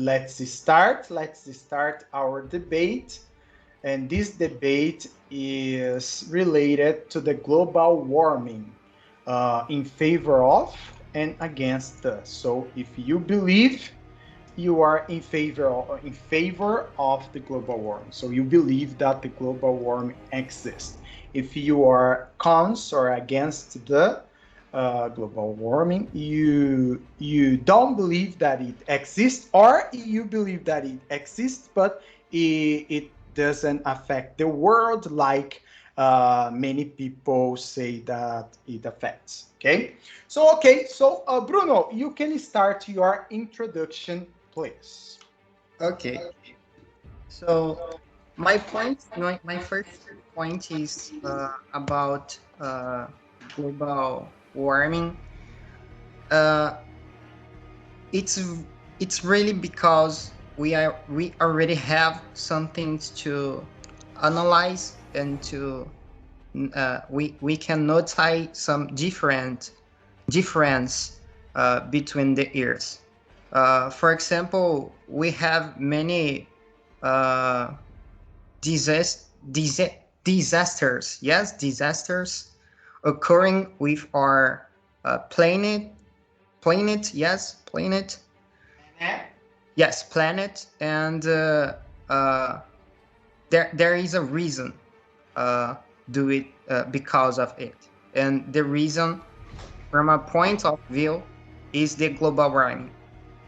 let's start our debate. And this debate is related to the global warming, in favor of and against us. So if you believe, you are in favor of the global warming. So you believe that the global warming exists. If you are cons or against the global warming, you don't believe that it exists, or you believe that it exists, but it doesn't affect the world like many people say that it affects. Okay, so Bruno, you can start your introduction, please. Okay. So my first point is about global warming. Uh, it's it's really because we already have some things to analyze and to we can notice some difference between the years. For example, we have many uh, disasters, yes, disasters occurring with our planet, yes, planet, yes, planet, and uh, there is a reason do it because of it, and the reason, from a point of view, is the global warming,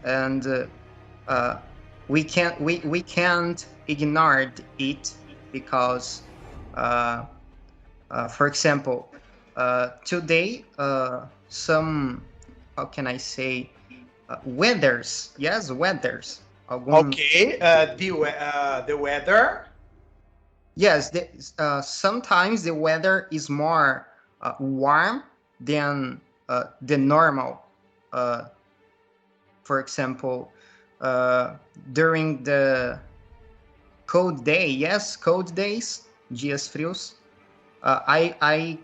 and uh, we can't ignore it because, uh, for example, today some, how can I say, weathers, yes, weathers, alguns, Okay, the weather. yes, sometimes the weather is more warm than the normal. Uh, for example, uh, during the cold day, yes, cold days, dias frios, I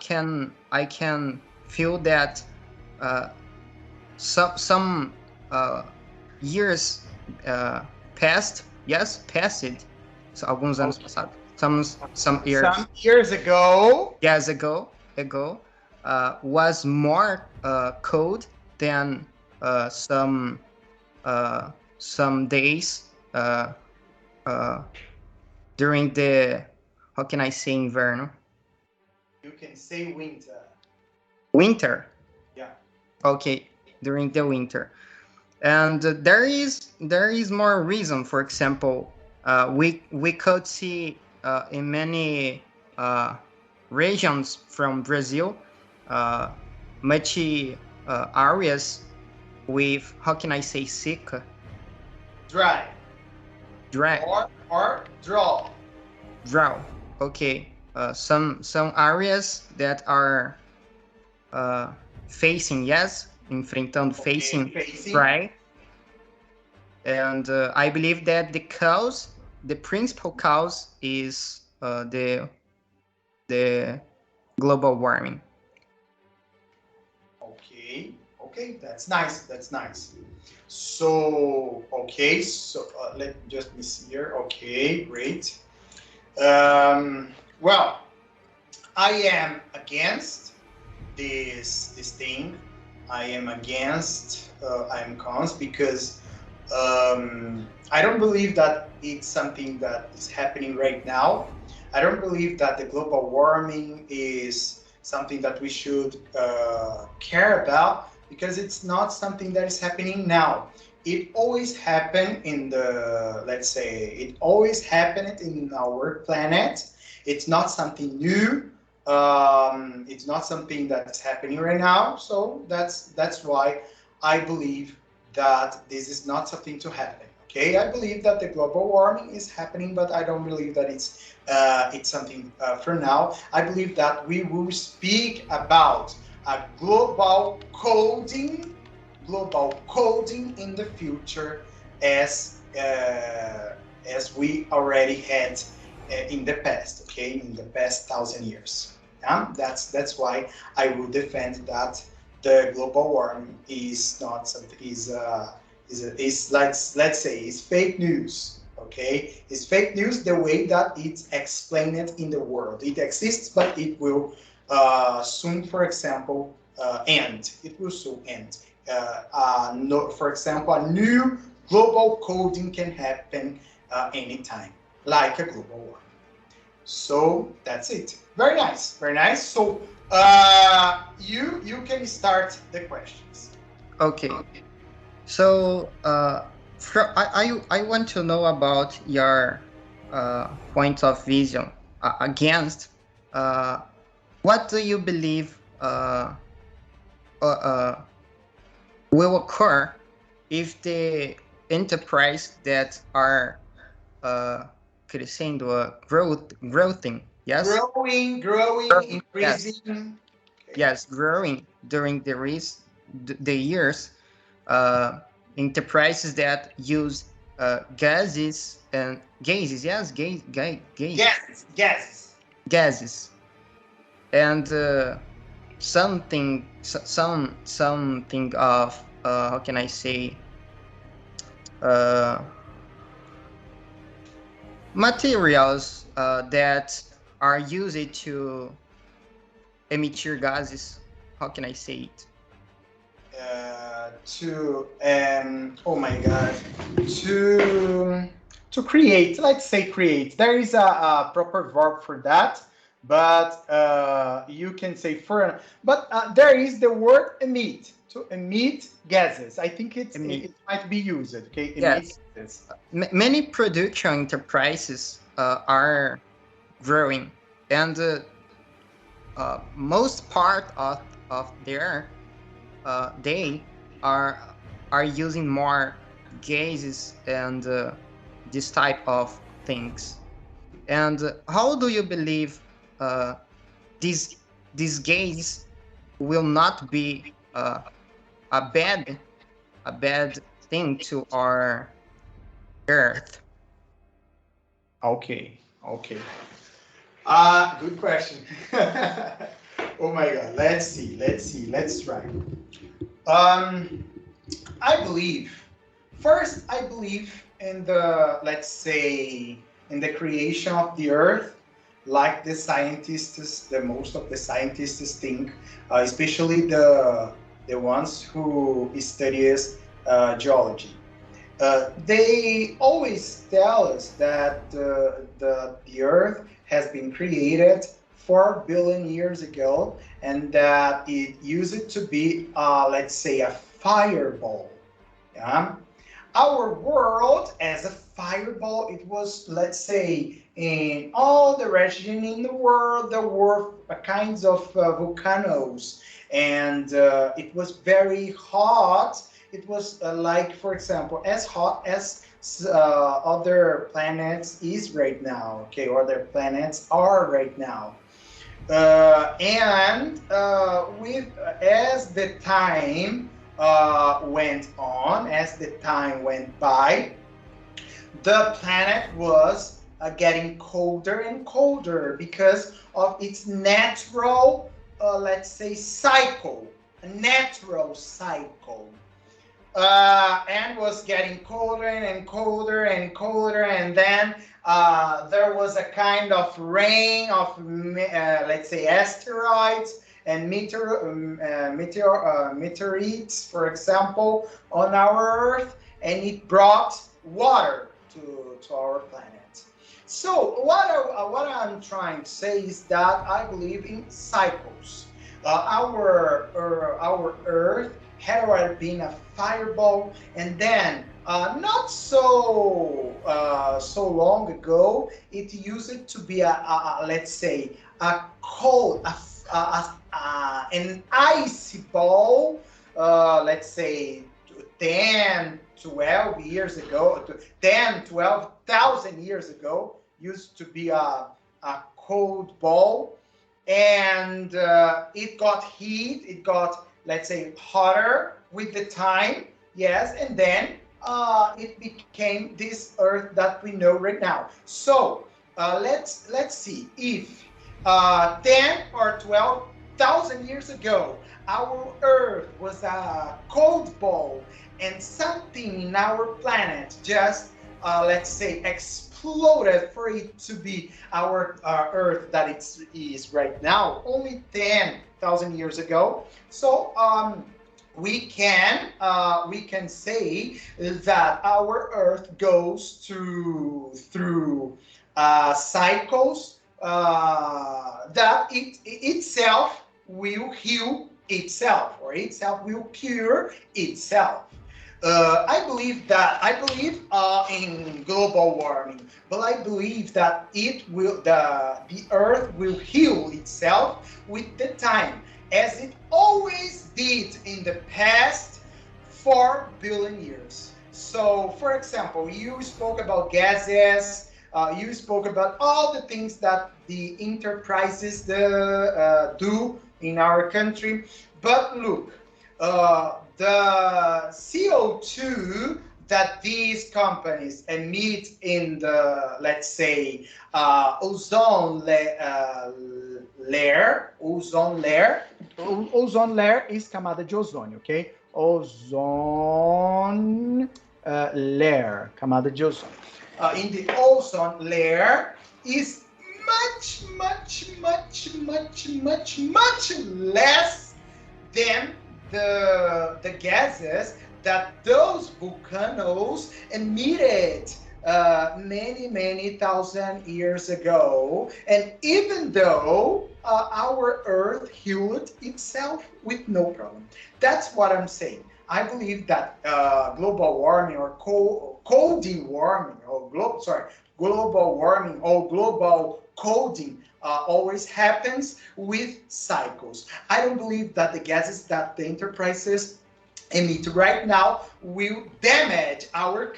can feel that uh, some years passed, yes, passed, so alguns anos Okay. passados, some Some years, years ago. years ago, was more cold than some days uh, during the, how can I say, inverno, You can say winter. winter. Yeah. Okay, during the winter, and there is more reason. For example, we could see in many regions from Brazil, uh, much areas with, how can I say, seca, Dry. dry, Or draw. drought. Okay, some areas that are facing, yes, enfrentando, Okay, facing facing. dry. And I believe that the principal cause is the global warming. Okay, okay, that's nice. That's nice. So, okay, so let me just be here. Okay, great. Well, I am against this thing. I am against. I am cons because I don't believe that it's something that is happening right now. I don't believe that the global warming is something that we should care about because it's not something that is happening now. It always happened in the, let's say, it always happened in our planet. It's not something new. It's not something that's happening right now. So that's why I believe that this is not something to happen. Okay, I believe that the global warming is happening, but I don't believe that it's something for now. I believe that we will speak about a global coding in the future, as we already had in the past. Okay, in the past 1,000 years. Yeah, that's why I will defend that the global warming is not something is like, let's say, it's fake news. Okay, it's fake news the way that it's explained in the world. It exists, but it will soon, for example, end. It will soon end. No, for example, a new global coding can happen anytime, like a global war. So that's it. Very nice, very nice. So you can start the questions. Okay. So, I want to know about your point of vision against what do you believe uh, will occur if the enterprise that are crescendo, growing, yes, Growing, yes, increasing. Okay. yes, growing during the years, uh, enterprises that use gases, yes, Yes. gases, and something of how can I say, uh, materials that are used to emit gases. How can I say it? To oh my god, to to create, let's say create, there is a proper verb for that, but you can say for, but there is the word emit, to emit gases. I think Emit. it might be used. Okay, emit Yes. gases. Many production enterprises are growing, and most part of their they are using more gases and this type of things. And how do you believe uh, these these gases will not be a bad thing to our Earth? Okay, okay. Good question. Oh my god, let's try. um I believe, first, I believe in the, let's say, in the creation of the earth, like the scientists, the most of the scientists think, especially the ones who studies geology. They always tell us that the earth has been created 4 billion years ago, and that it used to be, let's say, a fireball. Yeah? Our world as a fireball, it was, let's say, in all the region in the world, there were kinds of volcanoes, and it was very hot. It was like, for example, as hot as other planets is right now. Okay, other planets are right now. And with as the time went on, as the time went by, the planet was getting colder and colder because of its natural, let's say, cycle, a natural cycle. And was getting colder and colder and colder, and then there was a kind of rain of, let's say, asteroids and meteorites, for example, on our Earth, and it brought water to our planet. So what I'm trying to say is that I believe in cycles. Our Earth had already been a fireball, and then not so long ago, it used to be let's say, a cold, an icy ball. Let's say 10, 12 years ago, 10, 12,000 years ago, used to be a cold ball, and it got heat. It got, let's say, hotter with the time, yes, and then it became this Earth that we know right now. So let's see if 10 or 1,000 years ago, our Earth was a cold ball, and something in our planet just, let's say, exploded for it to be our Earth that it is right now, only 10,000 years ago. So we can say that our Earth goes through cycles that it itself will heal itself, or itself will cure itself. I believe in global warming, but I believe that the Earth will heal itself with the time, as it always did in the past 4 billion years. So, for example, you spoke about gases. You spoke about all the things that the enterprises do in our country. But look, the CO2 that these companies emit in the, let's say, ozone layer is camada de ozônio, okay? Ozone layer, camada de ozônio. In the ozone layer is much less than the gases that those volcanoes emitted many thousand years ago. And even though our Earth healed itself with no problem. That's what I'm saying. I believe that global warming or colding warming or global warming or global colding always happens with cycles. I don't believe that the gases that the enterprises emit right now will damage our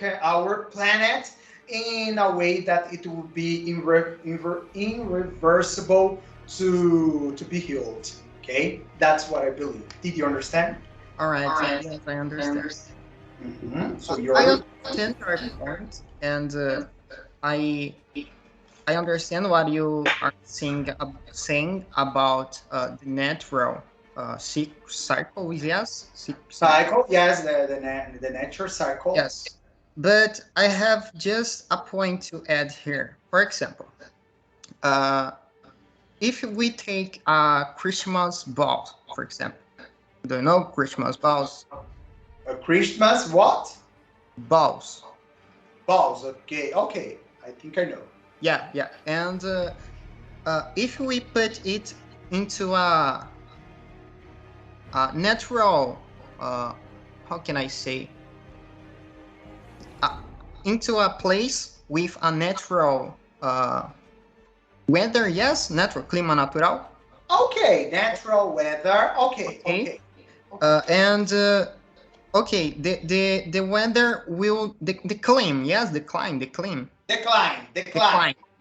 planet in a way that it will be irreversible to be healed. Okay, that's what I believe. Did you understand? All right, yes, I understand. So I understand your point, and I I understand what you are saying about the natural cycle. Yes, cycle. Yes, the nature cycle. Yes, but I have just a point to add here. For example, if we take a Christmas ball, for example, do you know Christmas balls? A Christmas what? Balls. Balls. Okay. Okay. I think I know. Yeah. And if we put it into a natural, how can I say? Into a place with a natural weather, yes, natural, clima natural. Okay, natural weather. Okay. And okay, the weather will decline. Yes, decline.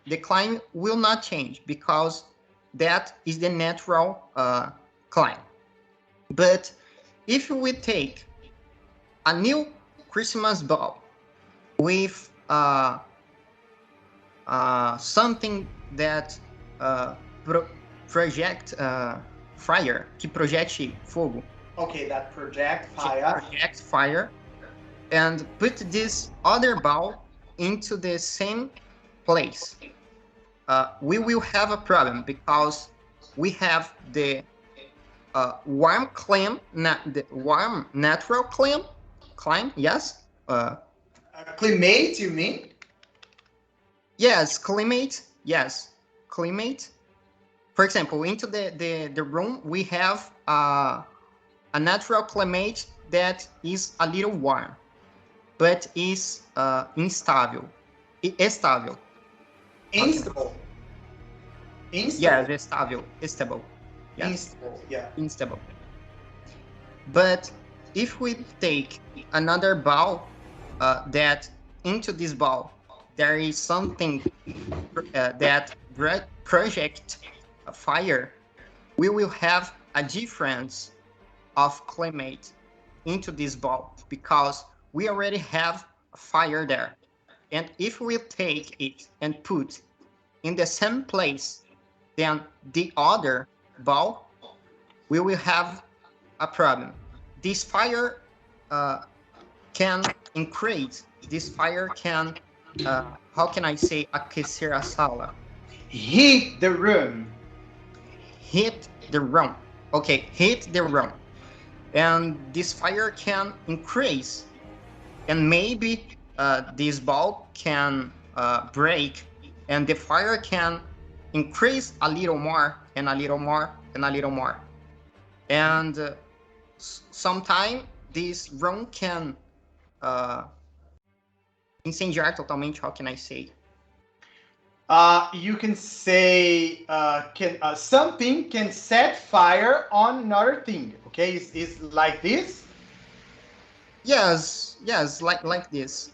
Decline will not change because that is the natural climb. But if we take a new Christmas ball with something that project fire, que projete fogo. Okay, that project fire. And put this other ball into the same place. We will have a problem because we have the warm climb, the warm natural climb. Yes. Climate, you mean? Yes, climate. Yes, climate. For example, into the room we have a natural climate that is a little warm, but is unstable. Stable. Instable. Yeah, stable. Stable. Yeah. Instable. Yeah. Instable. But if we take another ball, that into this ball there is something that project a fire, we will have a difference of climate into this ball because we already have a fire there. And if we take it and put in the same place than the other ball, we will have a problem. This fire can increase. This fire can, how can I say, aquecer a sala? Heat the room. Heat the room. Okay, heat the room. And this fire can increase. And maybe this bulb can break, and the fire can increase a little more and a little more and a little more. And sometime this room can incendiar totalmente. How can I say? You can say something can set fire on another thing. Okay, it's like this. Yes, like this.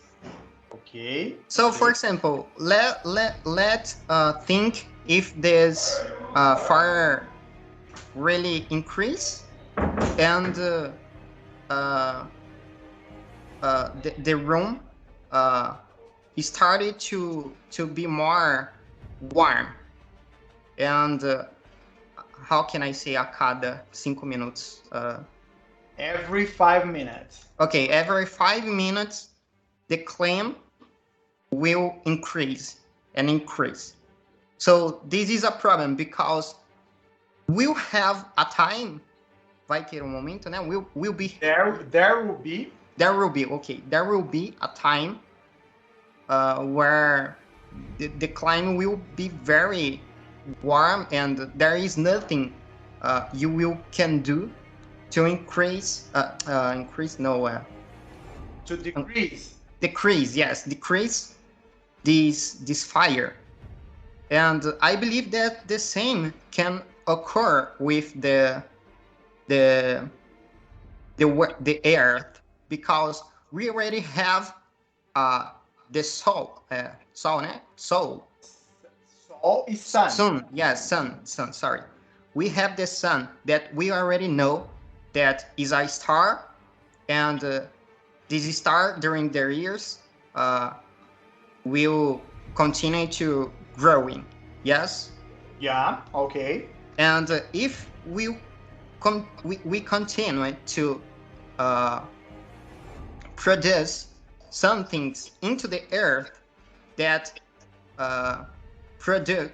Okay. So, for example, let think if this fire really increase, and the room started to be more warm, and how can I say, a cada 5 minutos? Every 5 minutes. Okay, every 5 minutes, the claim will increase and increase. So this is a problem, because we'll have a time, vai ter momento, né? Will be there will be okay. There will be a time where the climate will be very warm, and there is nothing you can do to increase to decrease this fire. And I believe that the same can occur with the earth, because we already have the soul is sun. Sun, sorry. We have the sun that we already know that is a star, and this star during their years will continue to growing. Yes. Yeah. Okay. And if we continue to produce some things into the earth that produce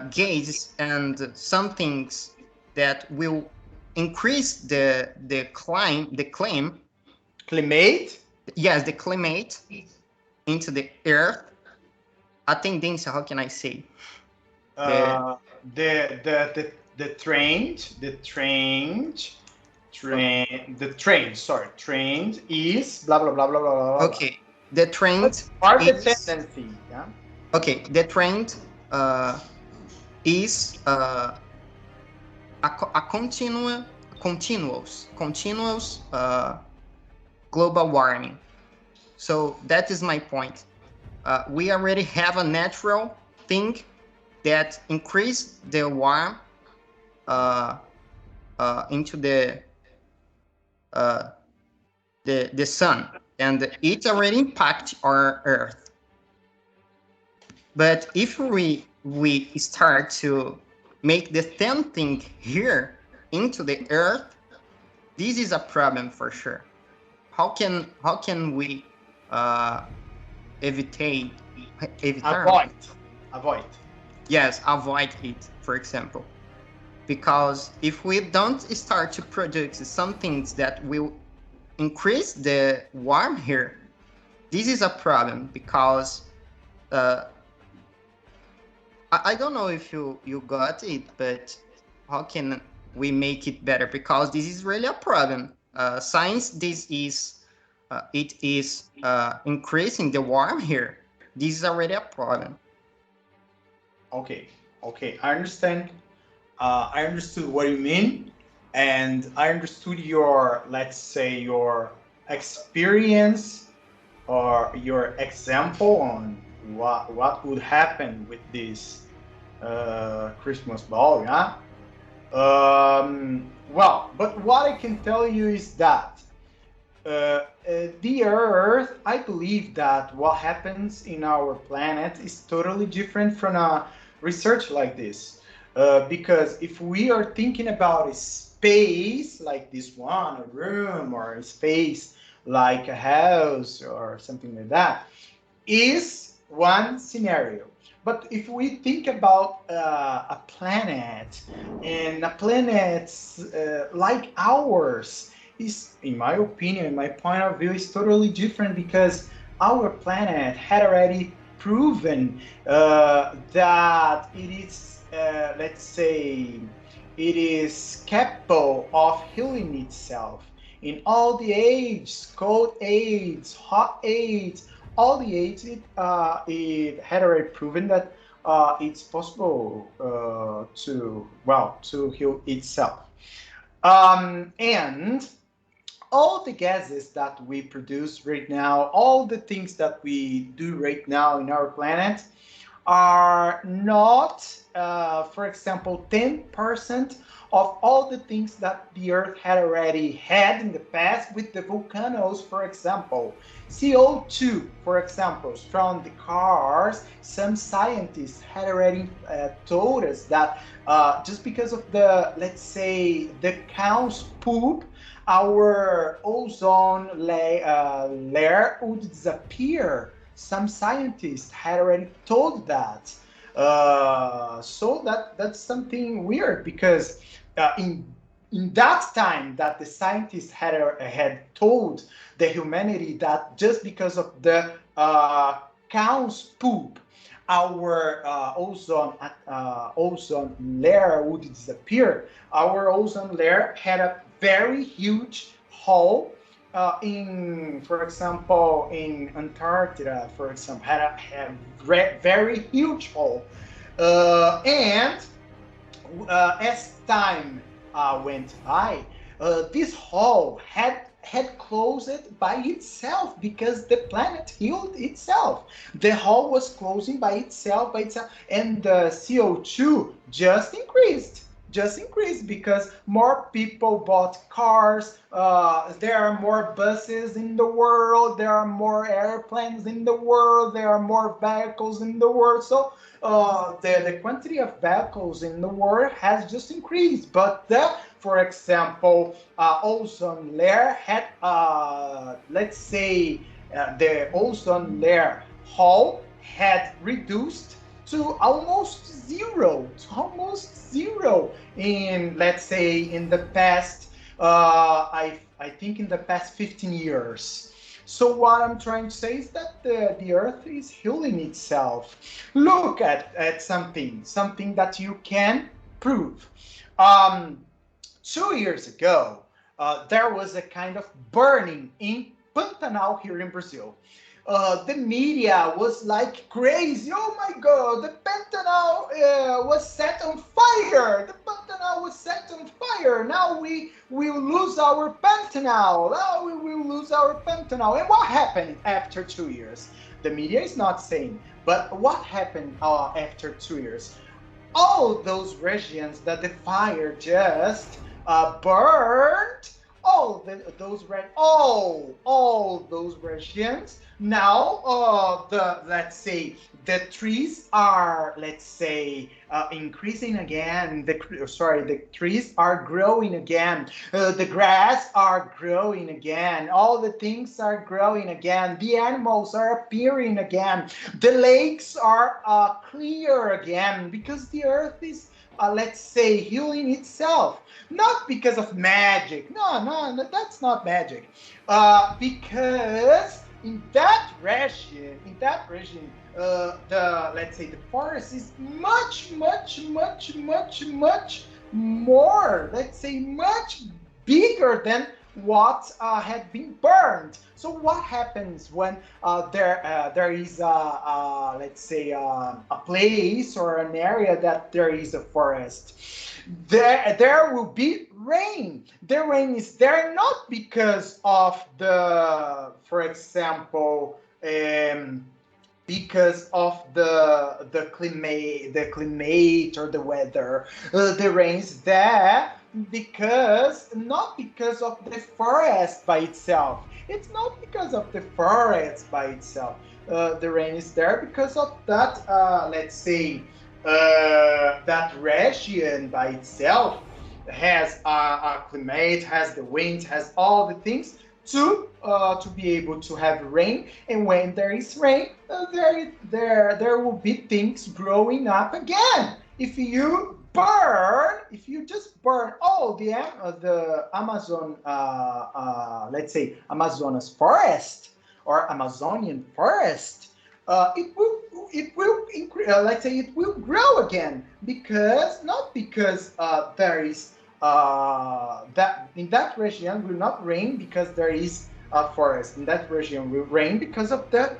gases, and some things that will increase the climate. Yes, the climate into the earth. A tendência, how can I say? The trend is blah blah blah blah blah. Okay, the trend are the tendency. Yeah. Okay, the trend is a continuous global warming. So that is my point. We already have a natural thing that increase the warm into the sun, and it already impacts our earth. But if we start to make the same thing here into the earth, this is a problem for sure. How can we avoid? Yes, avoid it, for example. Because if we don't start to produce some things that will increase the warm here, this is a problem, because I don't know if you got it, but how can we make it better? Because this is really a problem. Science, this is it is increasing the warm here. This is already a problem. Okay, I understand. I understood what you mean, and I understood your, let's say, your experience or your example on what would happen with this Christmas ball. Yeah. Well, but what I can tell you is that the Earth, I believe that what happens in our planet is totally different from a research like this. Because if we are thinking about a space like this one, a room, or a space like a house or something like that, is one scenario. But if we think about a planet, and a planet like ours is, in my opinion, in my point of view, is totally different, because our planet had already proven that it is, let's say, it is capable of healing itself in all the ages, cold age, hot age, all the age. It had already proven that it's possible to heal itself. And all the gases that we produce right now, all the things that we do right now in our planet, are not, for example, 10% of all the things that the Earth had already had in the past with the volcanoes, for example. CO2, for example, from the cars, some scientists had already told us that just because of the, let's say, the cow's poop, our ozone layer would disappear. Some scientists had already told that. So that's something weird, because in that time that the scientists had told the humanity that just because of the cow's poop, our ozone layer would disappear. Our ozone layer had a very huge hole in, for example, in Antarctica, for example, had a very huge hole. And as time went by, this hole had closed by itself, because the planet healed itself. The hole was closing by itself, and the CO2 just increased because more people bought cars. There are more buses in the world. There are more airplanes in the world. There are more vehicles in the world. So the quantity of vehicles in the world has just increased. But for example, ozone layer had, let's say, the ozone layer hole had reduced to almost zero in, let's say, in the past, I think in the past 15 years. So what I'm trying to say is that the earth is healing itself. Look at something that you can prove. 2 years ago, there was a kind of burning in Pantanal here in Brazil. The media was like crazy. Oh my God, the Pantanal was set on fire. The Pantanal was set on fire. Now we will lose our Pantanal. Now we will lose our Pantanal. And what happened after 2 years? The media is not saying, but what happened after 2 years? All those regions that the fire just burned, all those regions. Now let's say the trees are, let's say, increasing again. The trees are growing again. The grass are growing again. All the things are growing again. The animals are appearing again. The lakes are clear again, because the earth is, let's say, healing itself. Not because of magic. No, that's not magic. Because in that region, the, let's say, the forest is much more, let's say, much bigger than what had been burned. So what happens when there is let's say, a place or an area that there is a forest? There will be rain. The rain is there not because of the, for example, because of the climate or the weather. The rain's there because, not because of the forest by itself. It's not because of the forest by itself. The rain is there because of that, let's say, that region by itself has a climate, has the winds, has all the things to be able to have rain. And when there is rain, there will be things growing up again. If you just burn all the Amazon, let's say Amazonas forest or Amazonian forest, let's say it will grow again, because not because there is that in that region will not rain because there is a forest. In that region will rain because of the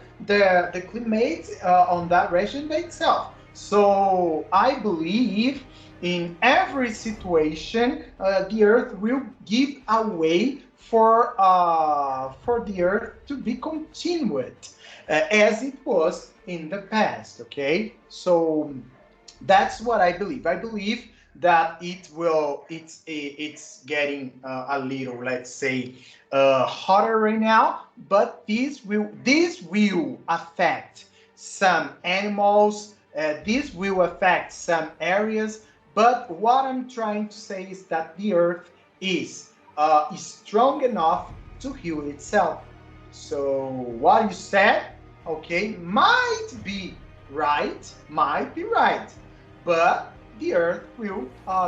climate on that region by itself. So I believe in every situation the earth will give a way for the earth to be continued as it was in the past. Okay, so that's what I believe. I believe that it's getting a little, let's say, hotter right now, but this will affect some animals. This will affect some areas. But what I'm trying to say is that the earth is strong enough to heal itself. So what you said, okay, might be right, but the earth will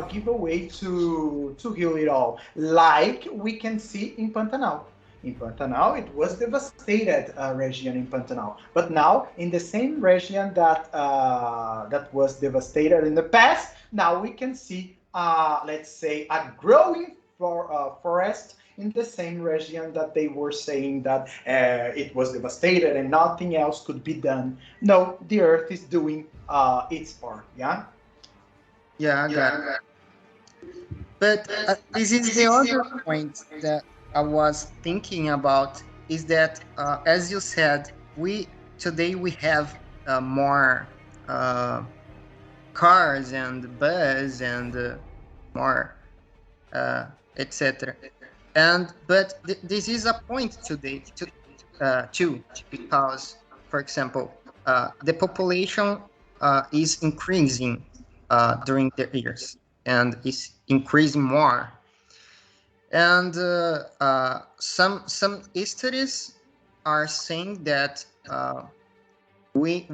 give a way to heal it all, like we can see in Pantanal. In Pantanal, it was devastated region in Pantanal, but now in the same region that was devastated in the past, now we can see, let's say, a growing forest in the same region that they were saying that it was devastated and nothing else could be done. No, the earth is doing its part. Yeah. Yeah, I got it. But this is the other point that I was thinking about, is that as you said, we today we have more cars and bus and more etc. And but this is a point today too, because, for example, the population is increasing during the years and is increasing more. And some studies are saying that we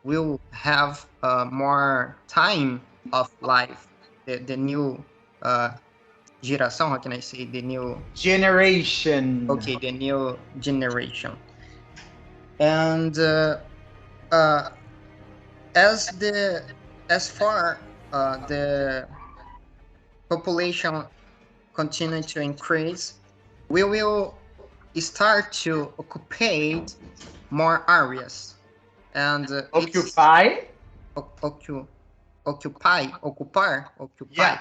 will have more time of life. The new geração, how can I say, the new generation? Okay, the new generation. And as far the population continue to increase, we will start to occupy more areas, and occupy. Occupy. Yeah.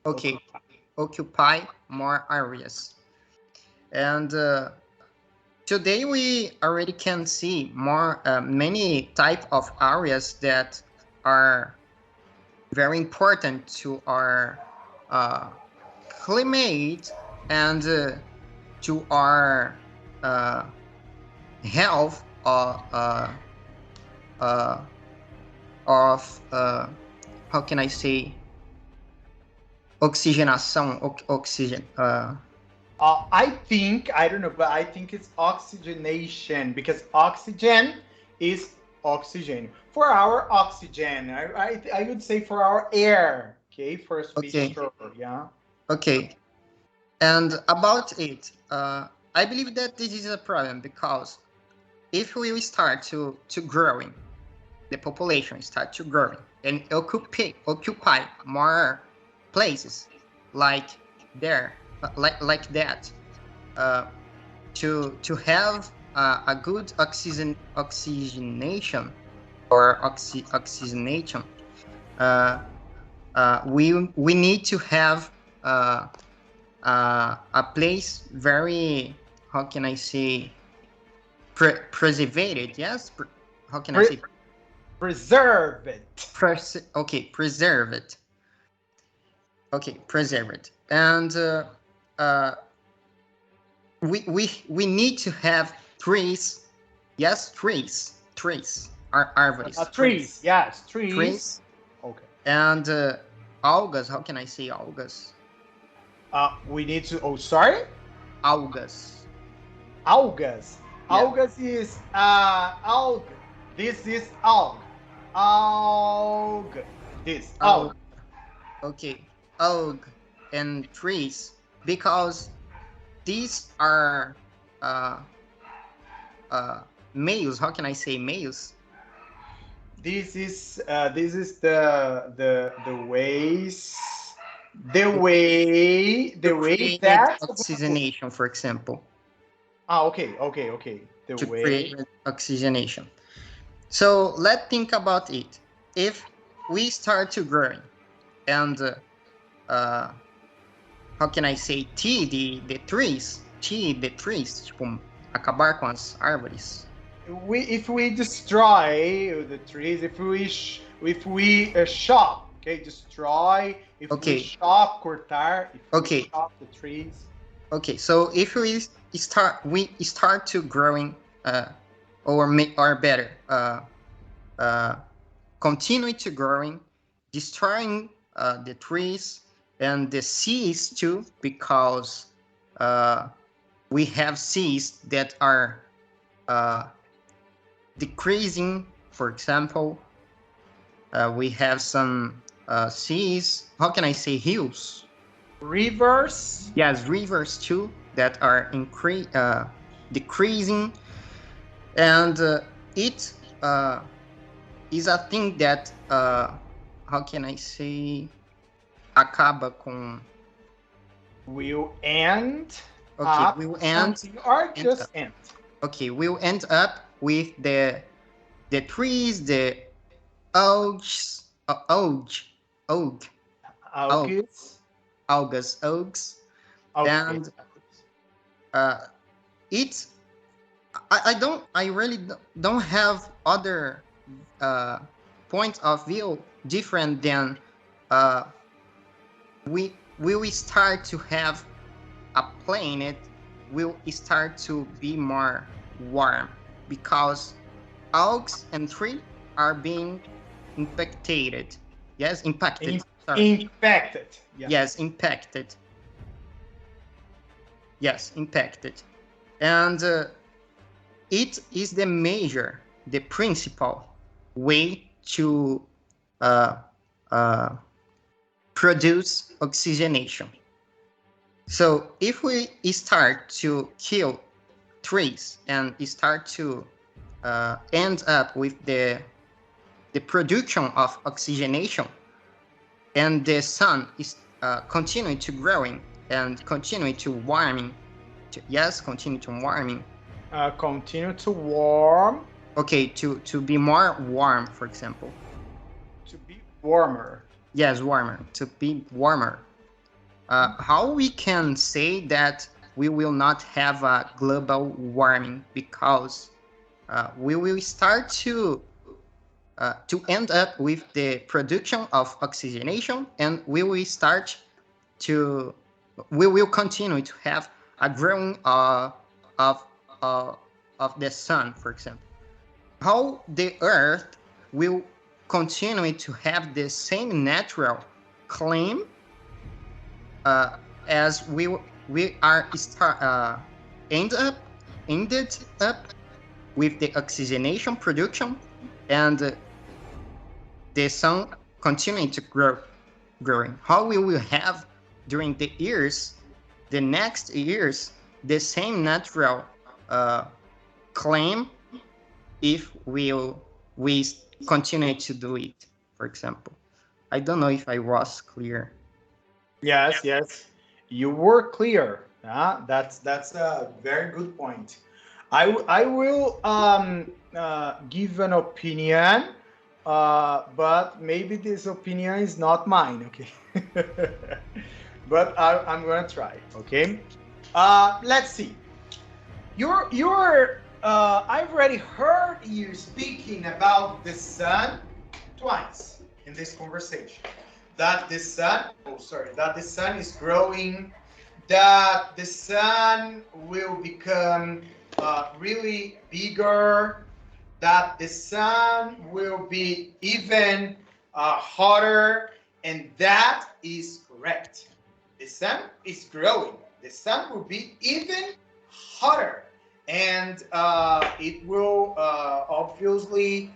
Okay, occupy more areas. And today we already can see more many type of areas that are very important to our climate and to our health of how can I say, oxigenação, oxygen. I don't know, but I think it's oxygenation, because oxygen is oxygen. For our oxygen, I would say for our air. Okay, first be sure. Yeah. Okay. And about it, I believe that this is a problem, because if we start to growing, the population start to growing and occupy more places like there, like that, to have a good oxygenation or oxygenation, we need to have a place very, how can I say, preservated. Yes, how can I say? Preserve it. Preserve it. Okay, preserve it. And we need to have trees. Yes, trees árvores. Trees. Yes, trees. Trees. Okay. And algas. How can I say algas? We need to. Oh, sorry. Algas. Algas. Yeah. Algas is alg. This is alg. Alg. This alg. Okay. Alg and trees, because these are males. How can I say males? This is the ways. The way Create that. oxygenation, for example. Okay. The To way. create oxygenation. So let's think about it. If we start to growing, and how can I say the trees, tipo, acabar com as árvores. If we destroy the trees, if we chop, okay, destroy. If we chop, cortar. If we chop the trees. Okay, so if we start to growing, or better, continue to growing, destroying the trees and the seas too, because we have seas that are decreasing. For example, we have some seas. How can I say hills? Rivers. Yes, rivers too that are decreasing, and it is a thing that how can I say acaba com. Will end. Okay, will end. Or just end. Okay, we'll end up with the trees, the algae, and it's. I really don't have other point of view different than we will start to have a planet will start to be more warm, because algae and trees are being impacted. Yes, impacted. Impacted. Yes, impacted. Yes, impacted. And it is the principal way to produce oxygenation. So if we start to kill trees and start to end up with the production of oxygenation, and the sun is continuing to growing and continue to warming, continue to warming. Continue to warm. Okay, to be more warm, for example. To be warmer. Yes, warmer. To be warmer. How we can say that we will not have a global warming, because we will start to end up with the production of oxygenation, and we will continue to have a growing of the sun, for example. How the earth will continue to have the same natural claim as we are ended up with the oxygenation production, and the sun continuing to growing. How we will have during the next years, the same natural claim if we continue to do it, for example. I don't know if I was clear. Yes, you were clear. That's a very good point. I will give an opinion, but maybe this opinion is not mine. Okay, but I'm gonna try. Okay, let's see. I've already heard you speaking about the sun twice in this conversation. That the sun is growing, that the sun will become really bigger, that the sun will be even hotter, and that is correct. The sun is growing. The sun will be even hotter, and it will obviously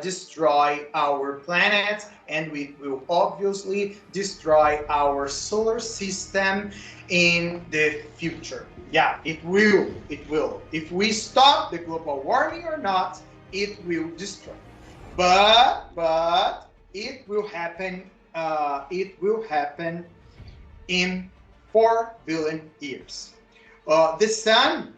destroy our planet, and we will obviously destroy our solar system in the future. Yeah, it will. It will. If we stop the global warming or not, it will destroy. But it will happen. It will happen in 4 billion years. The sun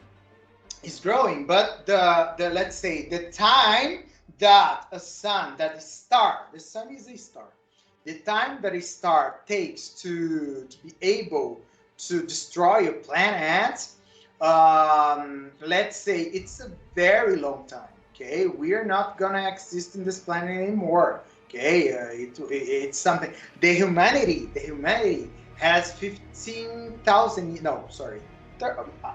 is growing, but the let's say the time that the sun is a star. The time that a star takes to be able to destroy a planet, let's say it's a very long time. Okay, we are not gonna exist in this planet anymore. Okay, it's something. The humanity has 15,000. No, sorry,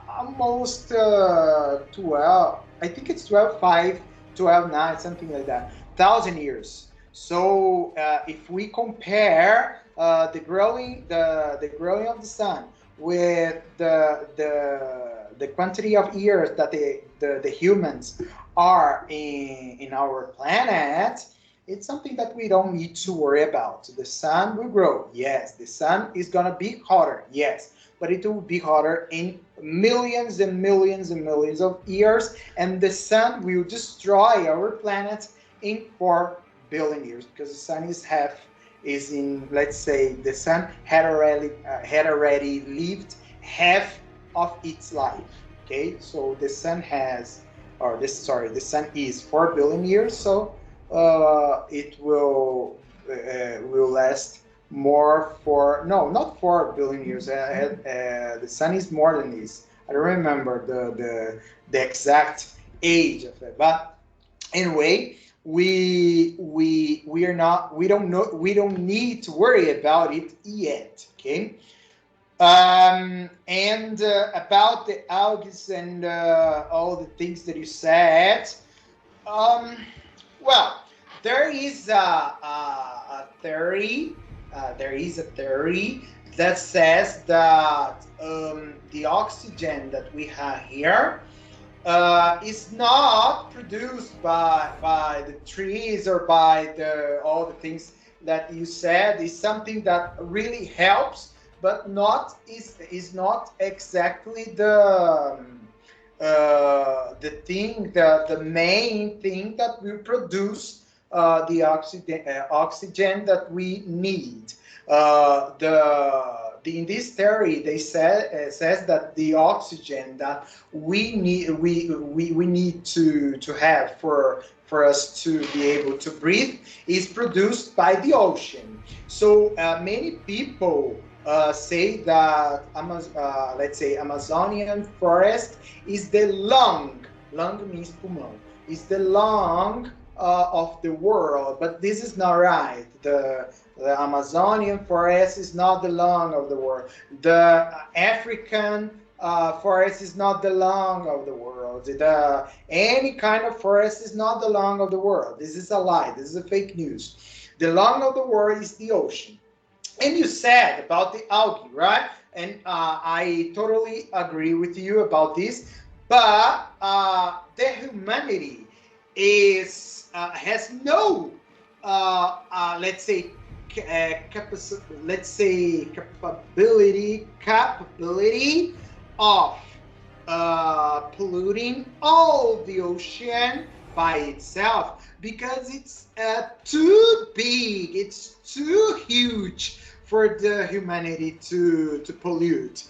almost 12. I think it's 12.5, 12.9, something like that. 1,000 years. So if we compare the growing of the sun with the quantity of years that the humans are in our planet, it's something that we don't need to worry about. The sun will grow, yes. The sun is gonna be hotter, yes, but it will be hotter in millions and millions and millions of years, and the sun will destroy our planet in 4 billion years, because the sun is in, let's say, the sun had already lived half of its life. Okay, so the sun the sun is 4 billion years, so it will last more for, no, not 4 billion years. The sun is more than this. I don't remember the exact age of it, but anyway, we don't need to worry about it yet. Okay. And about the algues and all the things that you said, well, there is a theory. There is a theory that says that the oxygen that we have here is not produced by the trees or by all the things that you said. Is something that really helps, but is not exactly the main thing that will produce the oxygen that we need. In this theory, they says that the oxygen that we need to have for us to be able to breathe is produced by the ocean. So many people say that let's say Amazonian forest is the lung means pulmão, is the lung of the world, but this is not right. The Amazonian forest is not the lung of the world. The African forest is not the lung of the world. Any kind of forest is not the lung of the world. This is a lie. This is a fake news. The lung of the world is the ocean. And you said about the algae, right? And I totally agree with you about this. But the humanity has no, let's say capability of polluting all the ocean by itself, because it's too big, it's too huge for the humanity to pollute.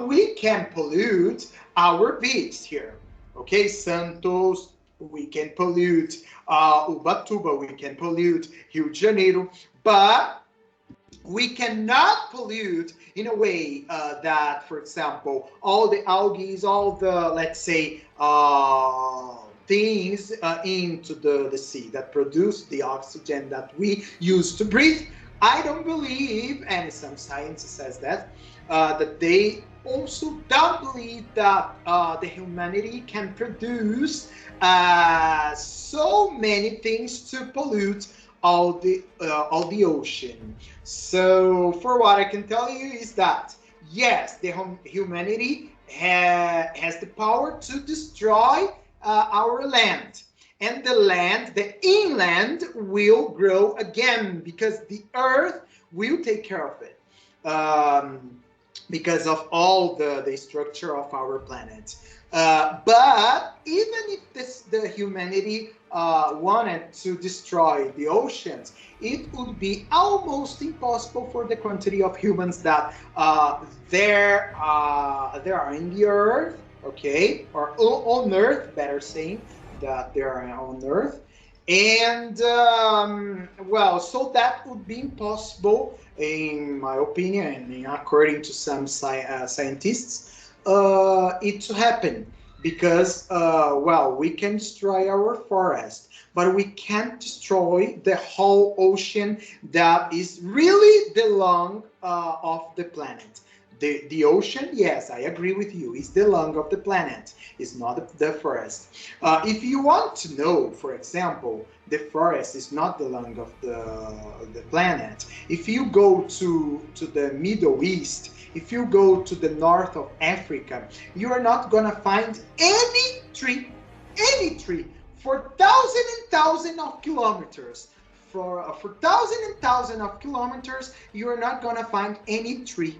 We can pollute our beaches here, okay? Santos, we can pollute. Ubatuba, we can pollute. Rio de Janeiro, but we cannot pollute in a way that, for example, all the algae, all the, let's say, things into the sea that produce the oxygen that we use to breathe I don't believe, and some science says that they also don't believe that the humanity can produce so many things to pollute all the ocean. So, for what I can tell you is that yes, the humanity has the power to destroy our land. And the land, the inland, will grow again because the earth will take care of it. Because of all the structure of our planet. But even if the humanity wanted to destroy the oceans, it would be almost impossible for the quantity of humans that there are in the earth, okay, or on earth, better saying, that they are on earth. And well, so that would be impossible, in my opinion, and according to some scientists, it to happen because, well, we can destroy our forest, but we can't destroy the whole ocean that is really the lung of the planet. The ocean, yes, I agree with you, is the lung of the planet. It's not the forest. If you want to know, for example, the forest is not the lung of the planet. If you go to the Middle East, if you go to the north of Africa, you are not gonna find any tree for thousands and thousands of kilometers. For thousands and thousands of kilometers, you are not gonna find any tree.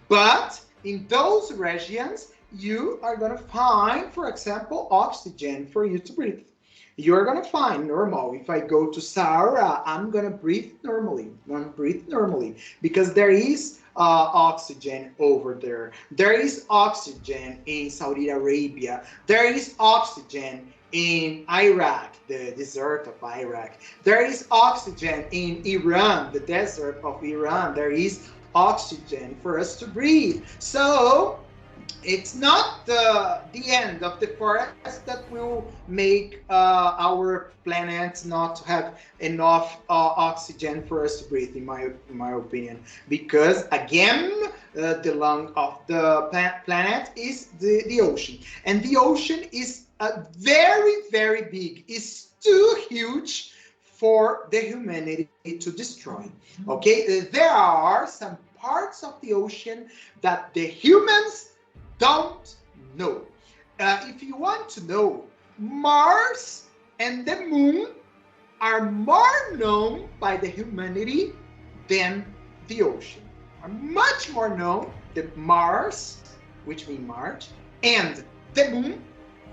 But in those regions, you are going to find, for example, oxygen for you to breathe. You're going to find normal. If I go to Sahara, I'm going to breathe normally. Because there is oxygen over there. There is oxygen in Saudi Arabia. There is oxygen in Iraq, the desert of Iraq. There is oxygen in Iran, the desert of Iran. There is oxygen for us to breathe. So it's not the end of the forest that will make our planet not to have enough oxygen for us to breathe, in my opinion. Because again, the lung of the planet is the ocean, and the ocean is very, very big. It's too huge for the humanity to destroy. Okay, there are some parts of the ocean that the humans don't know. If you want to know, Mars and the moon are more known by the humanity than the ocean. Are much more known than Mars, which means March, and the moon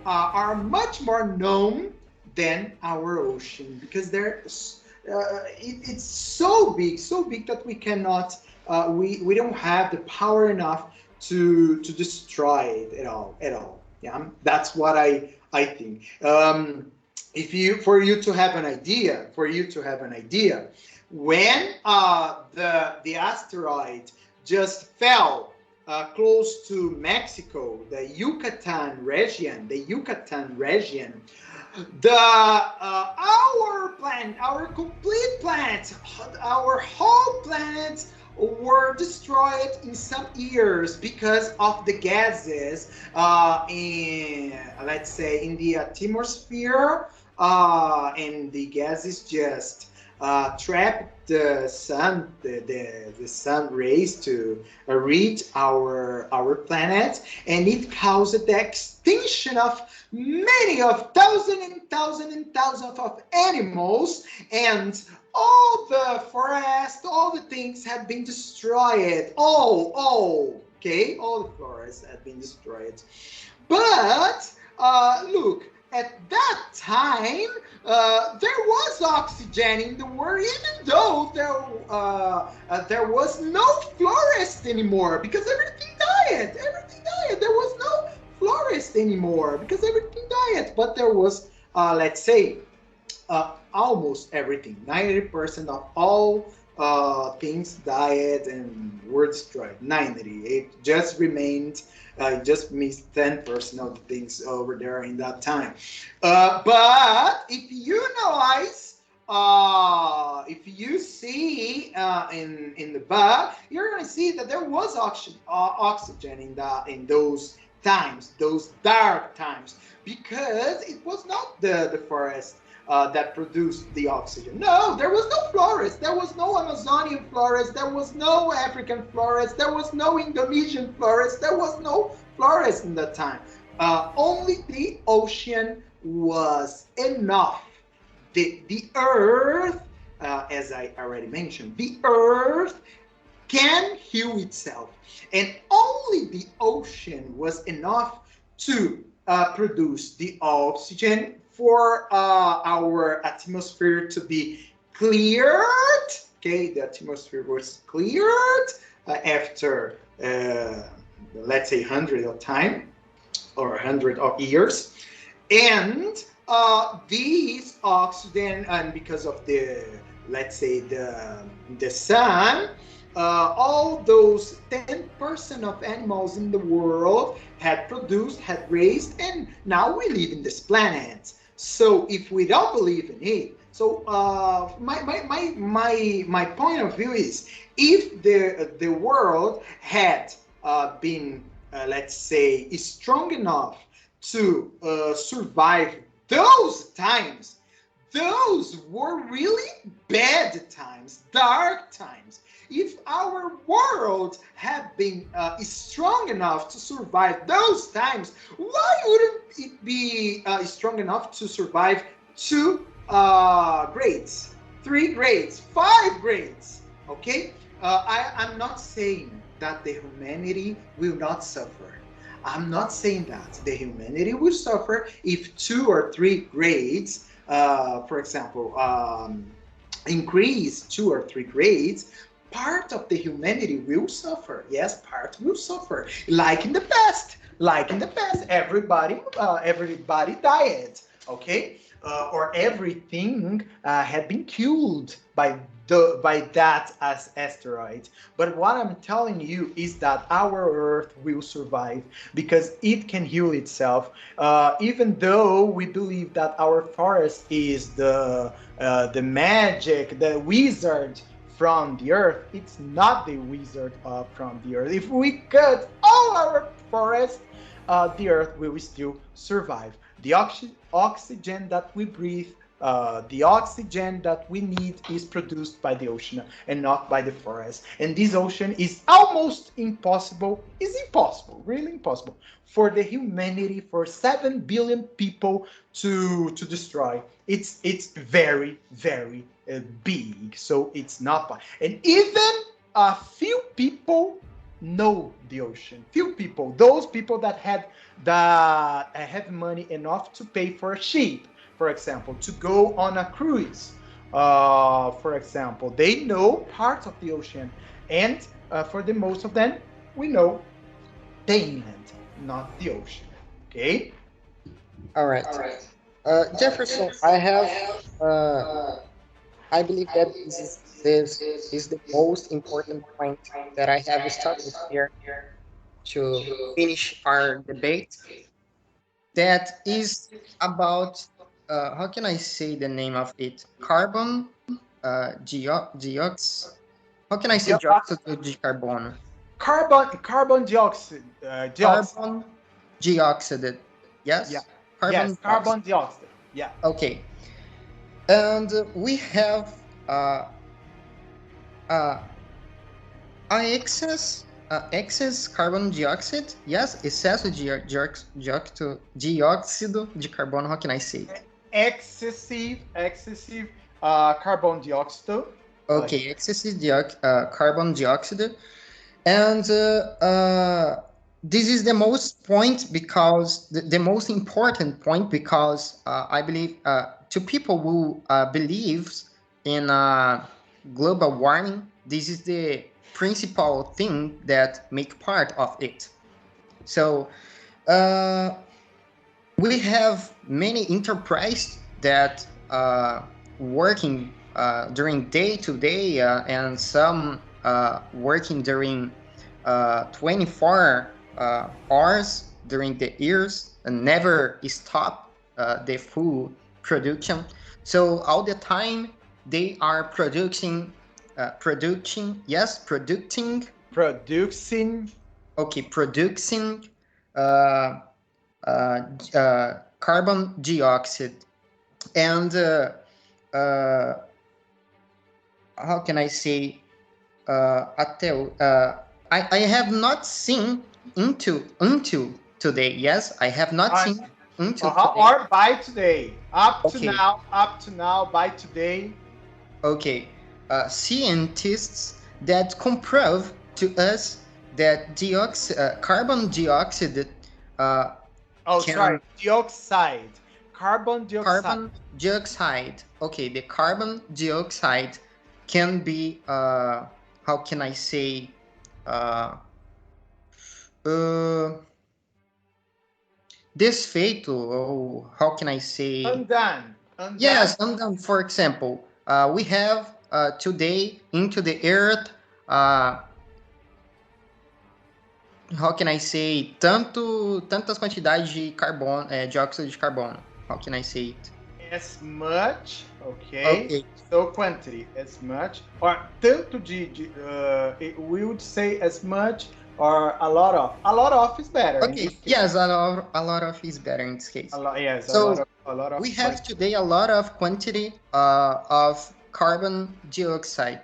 are much more known than our ocean, because it's so big that we cannot, we don't have the power enough to destroy it at all. Yeah, that's what I think. For you to have an idea, when the asteroid just fell close to Mexico, the Yucatan region, our complete planet, our whole planet were destroyed in some years because of the gases in, let's say, in the atmosphere, and the gases just trap the sun, the sun rays to reach our planet, and it caused the extinction of many of thousands of animals, and all the forest, all the things have been destroyed. All the forests have been destroyed. But look, at that time, there was oxygen in the world, even though there was no forest anymore, because everything died. There was no forest anymore because everything died. But there was, let's say, almost everything. 90% of all things died and were destroyed. 90. It just remained. Just missed 10% of the things over there in that time. But if you analyze if you see in the book, you're going to see that there was oxygen in those times, those dark times, because it was not the forest that produced the oxygen. No, there was no forest. There was no Amazonian forest. There was no African forest. There was no Indonesian forest. There was no forest in that time. Only the ocean was enough. The earth, as I already mentioned, the earth can heal itself, and only the ocean was enough to produce the oxygen for our atmosphere to be cleared. Okay, the atmosphere was cleared after, let's say, 100 of time or 100 of years, and these oxygen, and because of the, let's say, the sun, all those 10% of animals in the world had produced, had raised, and now we live in this planet. So if we don't believe in it, so my point of view is, if the world had been, let's say, strong enough to survive those times, those were really bad times, dark times. If our world had been strong enough to survive those times, why wouldn't it be strong enough to survive 2 grades, 3 grades, 5 grades? Okay, I'm not saying that the humanity will not suffer. I'm not saying that the humanity will suffer if 2 or 3 grades, for example, increase 2 or 3 grades. Part of the humanity will suffer. Yes, part will suffer. Like in the past, everybody died. Okay, or everything had been killed by that as asteroid. But what I'm telling you is that our Earth will survive because it can heal itself. Even though we believe that our forest is the magic, the wizard from the Earth, it's not the wizard from the Earth. If we cut all our forests, the Earth will still survive. The oxygen that we breathe, the oxygen that we need is produced by the ocean and not by the forest. And this ocean is almost impossible, really impossible for the humanity, for 7 billion people to destroy. It's very, very big, so it's not. And even a few people know the ocean. Few people, those people that have money enough to pay for a ship, for example, to go on a cruise, for example, they know parts of the ocean, and for the most of them, we know the inland, not the ocean. Okay. All right. Jefferson, I believe that this is the most important point that I have started here to finish our debate. That is about, how can I say the name of it? Carbon dioxide. How can I say dióxido de carbono? Carbon dioxide. Carbon dioxide. Yes. Yeah. Carbon carbon dioxide. Yeah. Okay. And we have excess carbon dioxide. Yes, excesso de dióxido de carbono. How can I say it? Excessive carbon dioxide. Okay, excessive carbon dioxide, and this is the most point because the most important point, because I believe to people who believes in global warming, this is the principal thing that make part of it. So we have many enterprises that working during day to day, and some working during 24 hours during the years and never stop the food production. So all the time they are producing, producing. Producing. Okay, producing carbon dioxide, and how can I say? I have not seen until today. Yes, I have not seen until today. Or by today. Up to Okay. now, by today. Okay, scientists that comprove to us that carbon dioxide can dioxide. Carbon dioxide. carbon dioxide. Okay, the carbon dioxide can be how can I say desfeito, or how can I say undone. Yes, undone. For example, we have today into the earth. How can I say tantas quantidades de carbono, dióxido de carbono? How can I say it? As much, okay. So quantity, as much, or tanto we would say as much or a lot of. A lot of is better. Okay, yes, a lot of is better in this case. A lot, yes. So a lot of. We have today a lot of quantity of carbon dioxide.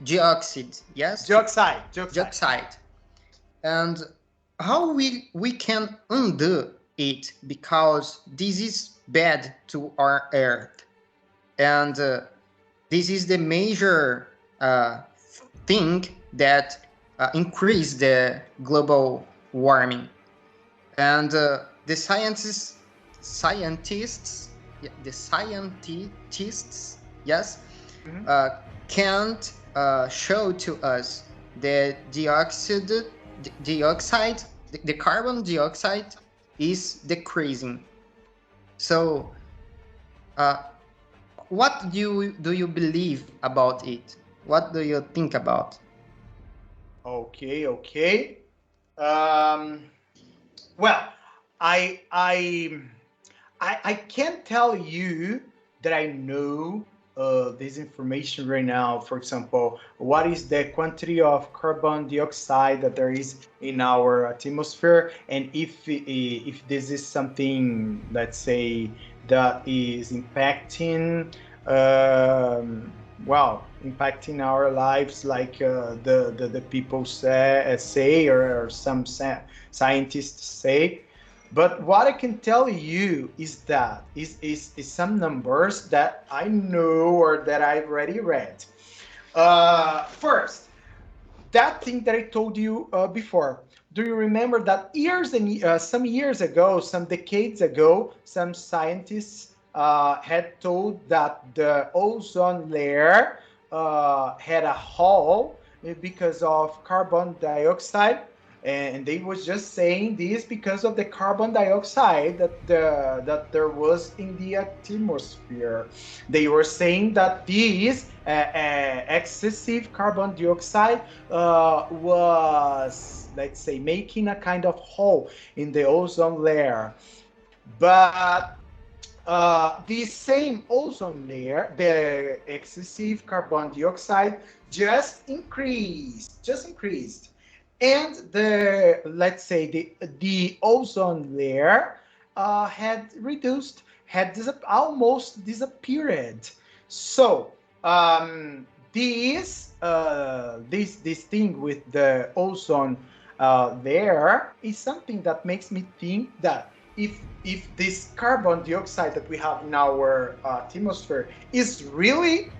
Yes. Dioxide. And how we can undo it, because this is bad to our earth, and this is the major thing that increase the global warming, and the scientists, yes, can't show to us the the carbon dioxide is decreasing. So what do you believe about it? What do you think about? Okay. Well, I can't tell you that I know this information right now. For example, what is the quantity of carbon dioxide that there is in our atmosphere, and if this is something, let's say, that is impacting impacting our lives, like the people say or some scientists say. But what I can tell you is that is some numbers that I know or that I've already read. First, that thing that I told you before. Do you remember that some years ago, some decades ago, some scientists had told that the ozone layer had a hole because of carbon dioxide? And they was just saying this because of the carbon dioxide that there was in the atmosphere. They were saying that this excessive carbon dioxide was, let's say, making a kind of hole in the ozone layer. But the same ozone layer, the excessive carbon dioxide just increased. And let's say the ozone layer had reduced, almost disappeared. So this thing with the ozone layer is something that makes me think that if this carbon dioxide that we have in our atmosphere is really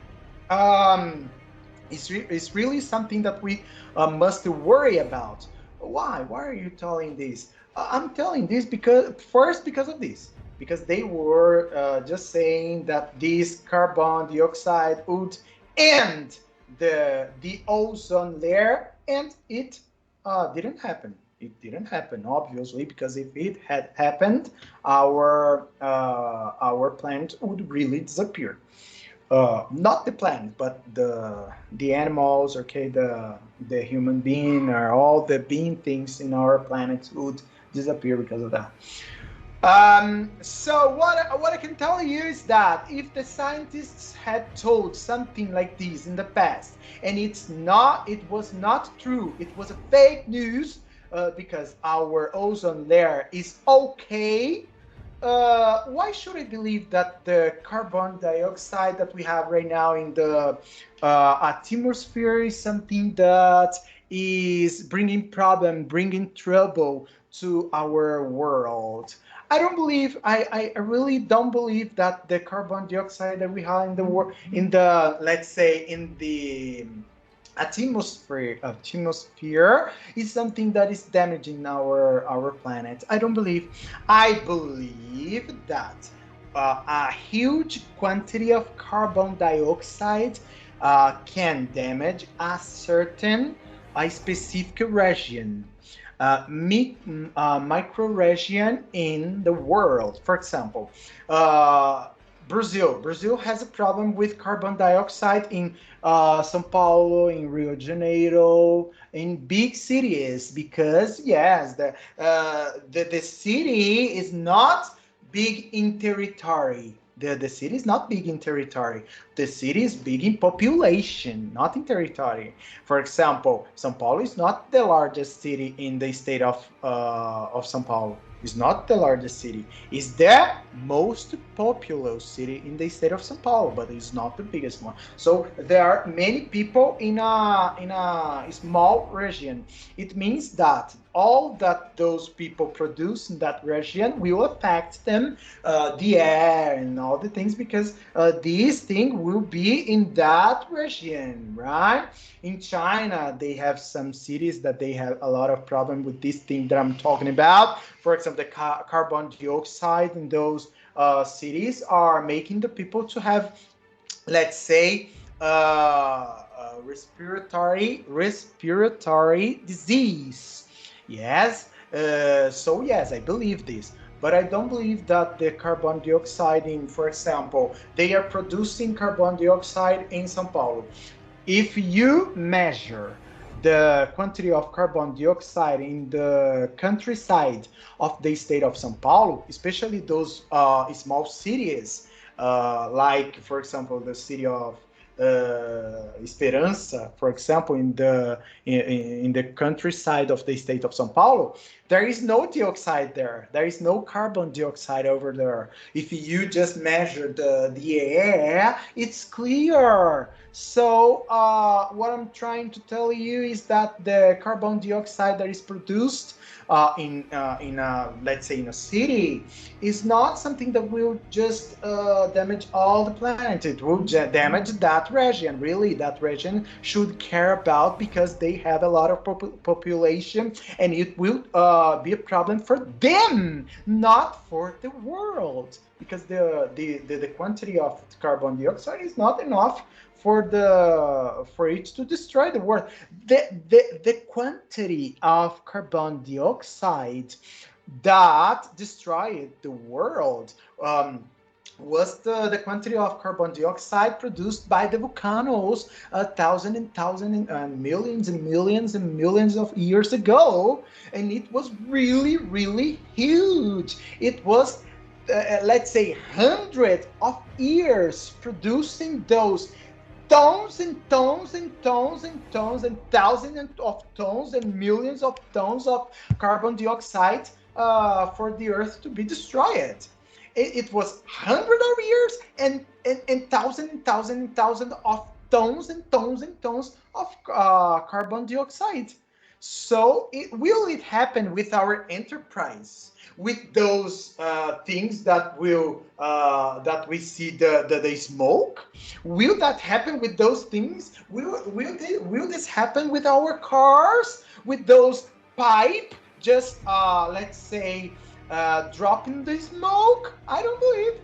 it's really something that we must worry about. Why are you telling this? I'm telling this because of this, because they were just saying that this carbon dioxide would end the ozone layer, and it didn't happen. It didn't happen, obviously, because if it had happened, our planet would really disappear. Not the planet, but the animals, okay, the human being, or all the being things in our planet would disappear because of that. So what I can tell you is that if the scientists had told something like this in the past, and it was not true, it was a fake news, because our ozone layer is okay. Why should I believe that the carbon dioxide that we have right now in the atmosphere is something that is bringing problem, bringing trouble to our world? I don't believe. I really don't believe that the carbon dioxide that we have in the world, in the, let's say, in the atmosphere is something that is damaging our planet. I don't believe. I believe that a huge quantity of carbon dioxide can damage a specific region, micro region in the world. For example, Brazil has a problem with carbon dioxide in São Paulo, in Rio de Janeiro, in big cities, because yes, the city is not big in territory. The city is not big in territory. The city is big in population, not in territory. For example, São Paulo is not the largest city in the state of São Paulo. It's not the largest city. It's the most populous city in the state of São Paulo, but it's not the biggest one. So there are many people in a small region. It means that all that those people produce in that region will affect them, the air and all the things, because this thing will be in that region, right? In China, they have some cities that they have a lot of problem with this thing that I'm talking about. For example, the carbon dioxide in those cities are making the people to have, let's say, respiratory disease. Yes. So yes, I believe this. But I don't believe that the carbon dioxide in, for example, they are producing carbon dioxide in São Paulo. If you measure the quantity of carbon dioxide in the countryside of the state of São Paulo, especially those small cities, like, for example, the city of Esperança, for example, in the countryside of the state of São Paulo, there is no dioxide there. There is no carbon dioxide over there. If you just measure the air, it's clear. So what I'm trying to tell you is that the carbon dioxide that is produced in let's say in a city is not something that will just damage all the planet. It will damage that region. Really, that region should care about, because they have a lot of population, and it will be a problem for them, not for the world, because the quantity of carbon dioxide is not enough for it to destroy the world. The quantity of carbon dioxide that destroyed the world was the quantity of carbon dioxide produced by the volcanoes thousand and thousand and millions and millions and millions of years ago, and it was really, really huge. It was let's say hundreds of years producing those tons and tons and tons and tons and thousands of tons and millions of tons of carbon dioxide for the earth to be destroyed. It was hundreds of years and thousands and thousands and thousands of tons and tons and tons of carbon dioxide. So will it happen with our enterprise, with those things that will that we see the smoke? Will that happen with those things? Will this happen with our cars, with those pipe just let's say dropping the smoke? I don't believe,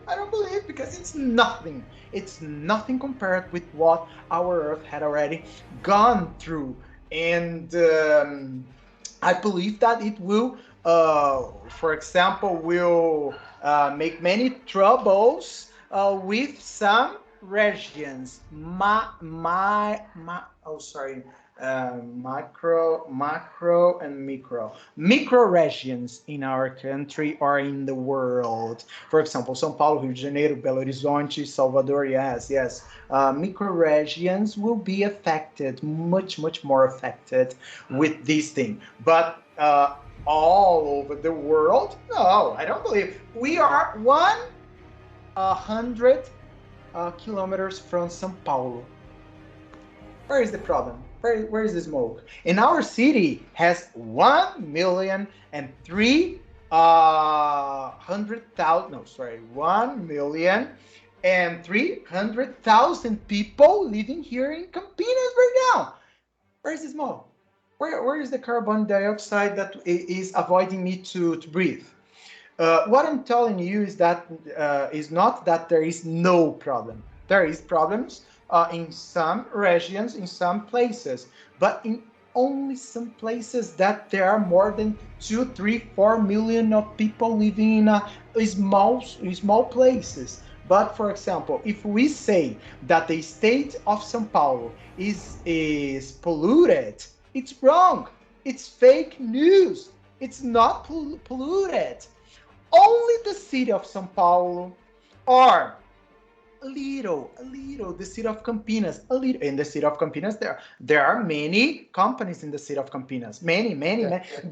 because it's nothing. It's nothing compared with what our earth had already gone through. And I believe that it will for example, will make many troubles with some regions. Oh, sorry. Macro, and micro. Micro regions in our country or in the world. For example, São Paulo, Rio de Janeiro, Belo Horizonte, Salvador. Yes, yes. Micro regions will be affected, much, much more affected with this thing. But all over the world, no, I don't believe. We are 100 kilometers from São Paulo. Where is the problem? Where is the smoke? And our city has 1,300,000. No, sorry, 1,300,000 people living here in Campinas right now. Where is the smoke? Where is the carbon dioxide that is avoiding me to breathe? What I'm telling you is that is not that there is no problem. There is problems in some regions, in some places, but in only some places that there are more than 2, 3, 4 million of people living in small places. But for example, if we say that the state of São Paulo is polluted, it's wrong. It's fake news. It's not polluted. Only the city of São Paulo, or a little, the city of Campinas, a little. In the city of Campinas, there are many companies in the city of Campinas. Many.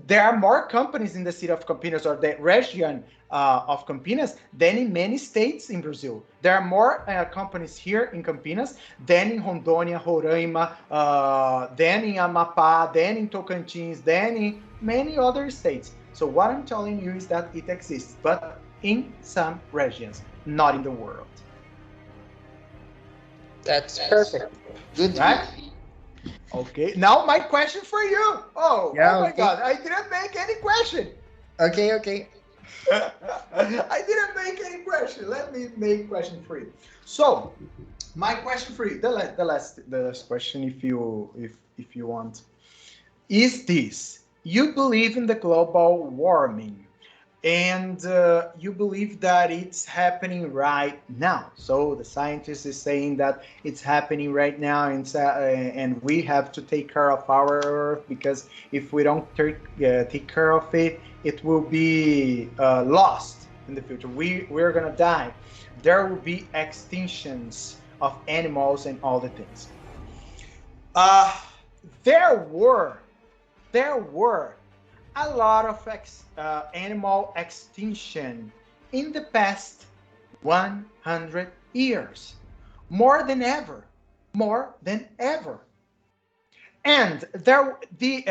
There are more companies in the city of Campinas or the region of Campinas than in many states in Brazil. There are more companies here in Campinas than in Rondônia, Roraima, than in Amapá, than in Tocantins, than in many other states. So what I'm telling you is that it exists, but in some regions, not in the world. That's perfect. Good. Right? Okay. Now my question for you. Oh my Okay. God! I didn't make any question. Okay. I didn't make any question. Let me make question for you. So, my question for you, the last question, if you want, is this: you believe in the global warming, and you believe that it's happening right now. So the scientist is saying that it's happening right now, and we have to take care of our Earth, because if we don't take care of it, it will be lost in the future. We're gonna die. There will be extinctions of animals and all the things. There were a lot of animal extinction in the past 100 years, more than ever. And these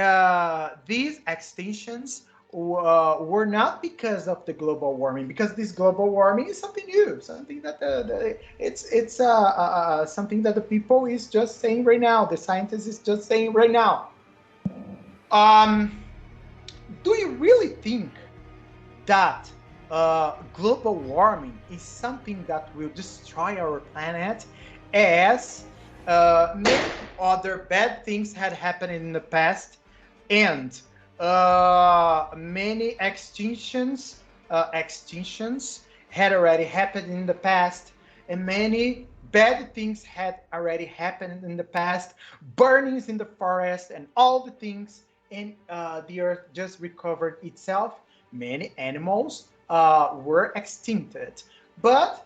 extinctions were not because of the global warming, because this global warming is something new, something that it's something that the people is just saying right now, the scientists is just saying right now. Do you really think that global warming is something that will destroy our planet, as many other bad things had happened in the past, and many extinctions had already happened in the past, and many bad things had already happened in the past, burnings in the forest and all the things, and the earth just recovered itself. Many animals were extincted, but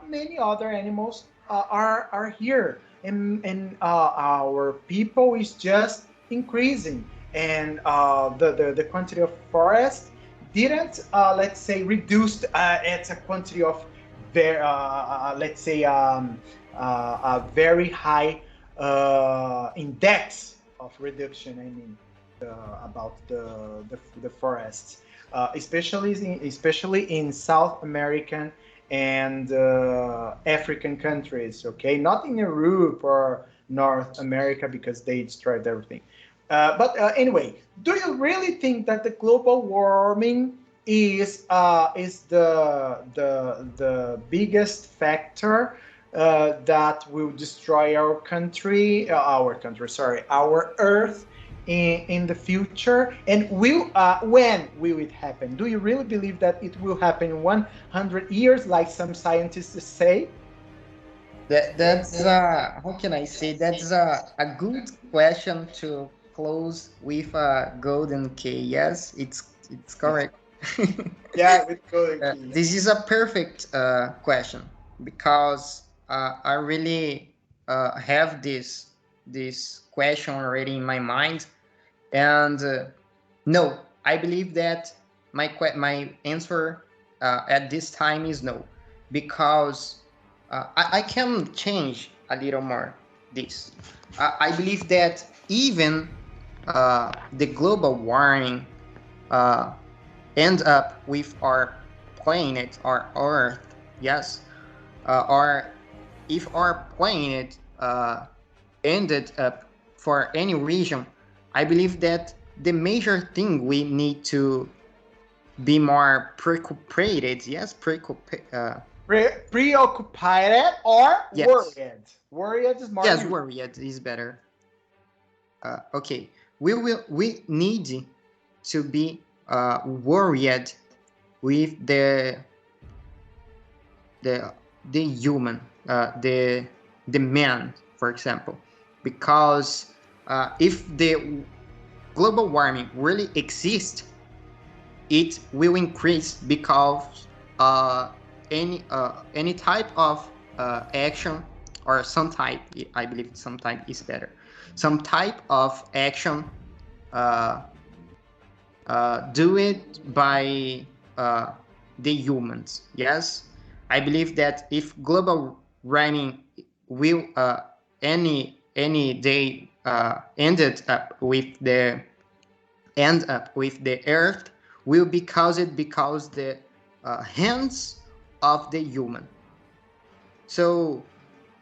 many other animals are here, and our people is just increasing, and the quantity of forest didn't let's say reduced. It's a quantity of let's say a very high index of reduction. I mean, about the forests, especially in South American and African countries. Okay, not in Europe or North America, because they destroyed everything. But anyway, do you really think that the global warming is the biggest factor that will destroy our Earth in the future? And when will it happen? Do you really believe that it will happen in 100 years, like some scientists say? That's how can I say, that's a good question to close with a golden K. Yes, it's correct. Yeah, with golden key. This is a perfect question because I really have this question already in my mind, and no, I believe that my answer at this time is no, because I can change a little more this. I believe that even the global warming uh, end up with our planet, our Earth, yes, or if our planet ended up for any region, I believe that the major thing we need to be more preoccupied, yes, Preoccupied or yes, worried? Worried is more yes, useful. worried is better. Okay, we need to be worried with the the human, the man, for example, because if the global warming really exists, it will increase because any type of action, or some type, I believe some type is better, some type of action uh, do it by the humans. Yes, I believe that if global warming will any day end up with the Earth, will be caused because the hands of the human. So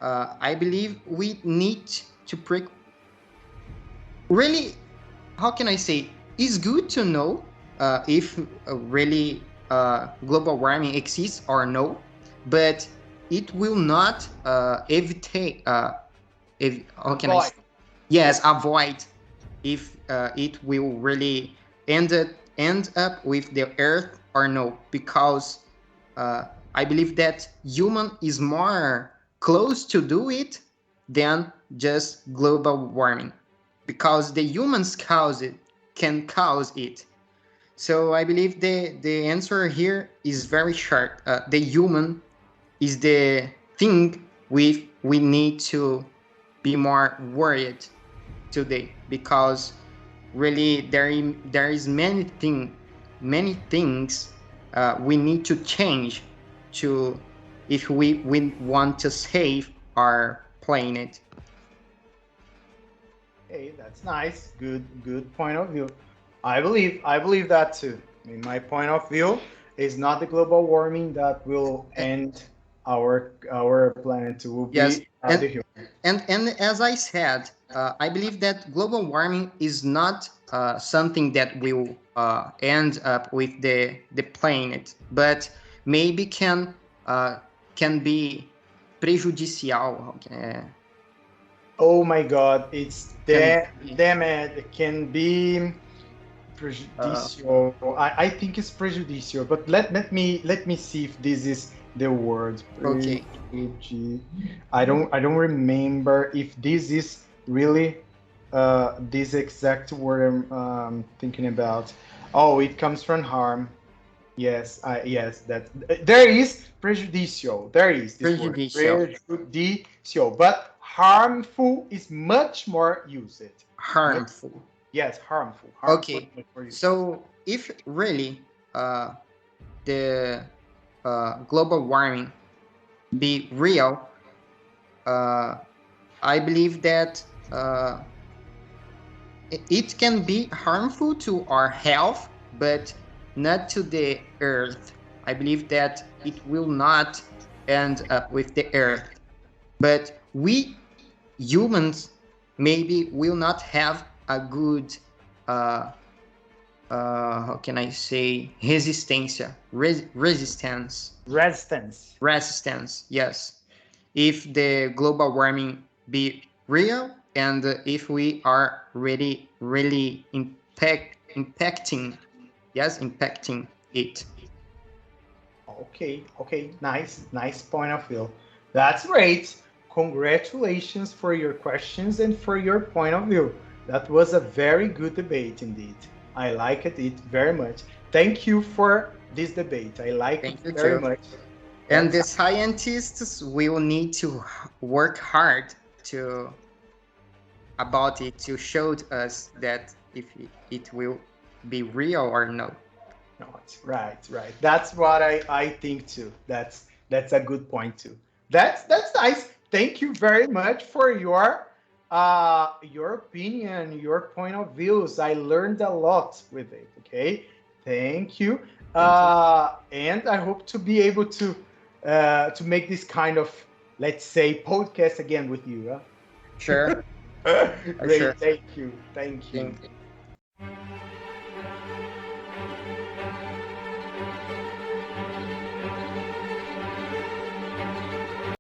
I believe we need to really, how can I say, it's good to know if really global warming exists or no, but it will not evitate, how can I Avoid. say, yes, avoid if it will really end up with the Earth or no, because uh, I believe that human is more close to do it than just global warming, because the humans can cause it. So I believe the answer here is very short. The human is the thing we need to be more worried today, because really there is many things we need to change to, if we want to save our planet. Hey, that's nice. Good point of view. I believe that too. In my point of view, is not the global warming that will end our planet. It will Yes, be and the human. and as I said, I believe that global warming is not something that will end up with the planet, but maybe can be prejudicial. Oh my God, it's Can be, damn it. It can be uh, prejudicial. I think it's prejudicial, but let me see if this is the word. okay. I don't remember if this is really this exact word I'm thinking about. Oh, it comes from harm. Yes, that there is prejudicial. There is this word Prejudicial, prejudicial, but harmful is much more used. Much, harmful. yes, harmful is Okay, much more used. so if really the global warming be real, uh, I believe that it can be harmful to our health, but not to the earth. I believe that it will not end up with the earth, but we humans maybe will not have a good uh, how can I say, Resistance. resistance, yes, if the global warming be real, and if we are really impacting, yes, impacting it. Okay, nice point of view. That's great. congratulations for your questions and for your point of view. That was a very good debate indeed. I liked it very much. Thank you for this debate. I like Thank it you very too. much. And the scientists will need to work hard to about it to show us that if it will be real or no. Right. That's what I think too. That's a good point too. That's nice. Thank you very much for your opinion, your point of views. I learned a lot with it. Okay, thank you. And I hope to be able to make this kind of, let's say, podcast again with you. Sure. Great. Sure. Thank you. Thank you.